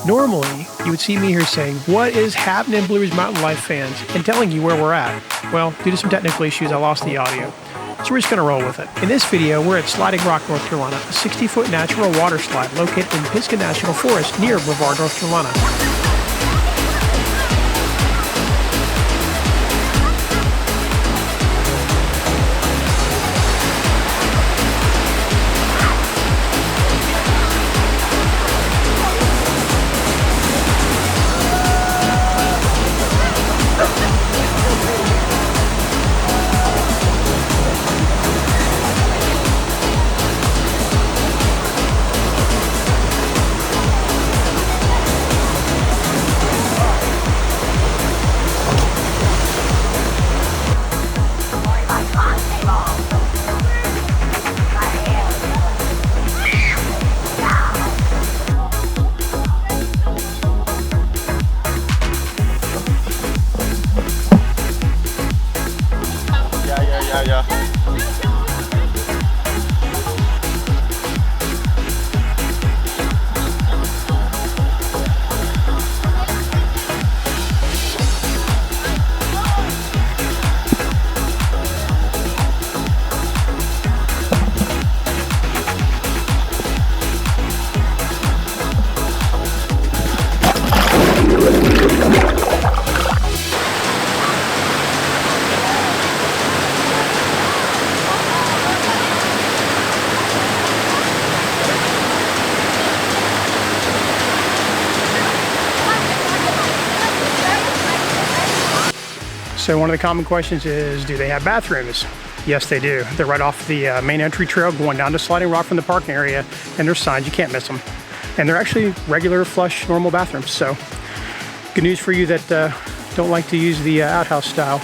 Normally, you would see me here saying, "What is happening, Blue Ridge Mountain Life fans?" and telling you where we're at. Well, due to some technical issues, I lost the audio. So we're just going to roll with it. In this video, we're at Sliding Rock, North Carolina, a 60-foot natural water slide located in Pisgah National Forest near Brevard, North Carolina. Yeah. So one of the common questions is, do they have bathrooms? Yes, they do. They're right off the main entry trail going down to Sliding Rock from the parking area, and there's signs, you can't miss them. And they're actually regular, flush, normal bathrooms. So good news for you that don't like to use the outhouse style.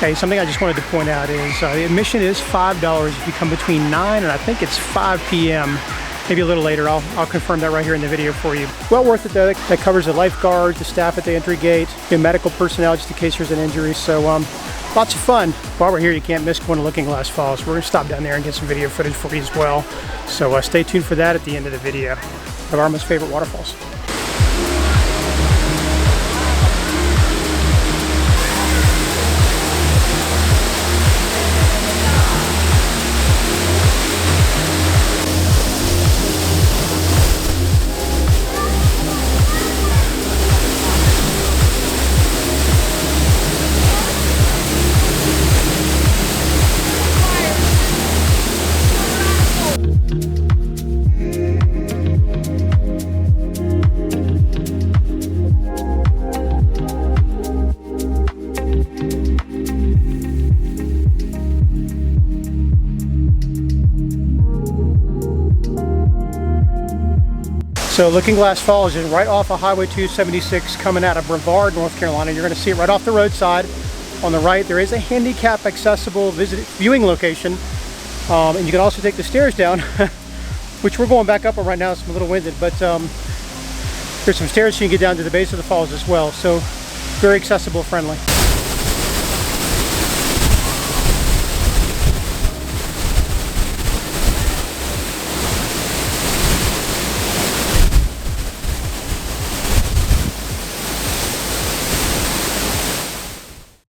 Hey, something I just wanted to point out is the admission is $5 if you come between 9 and I think it's 5 p.m. Maybe a little later. I'll confirm that right here in the video for you. Well worth it though. That covers the lifeguards, the staff at the entry gate, the medical personnel just in case there's an injury. So lots of fun. While we're here, you can't miss going to Looking Glass Falls. We're gonna stop down there and get some video footage for you as well. So stay tuned for that at the end of the video of our most favorite waterfalls. So Looking Glass Falls is right off of Highway 276 coming out of Brevard, North Carolina. You're going to see it right off the roadside. On the right, there is a handicap accessible viewing location. And you can also take the stairs down, which we're going back up on right now. It's a little winded, but there's some stairs so you can get down to the base of the falls as well. So very accessible, friendly.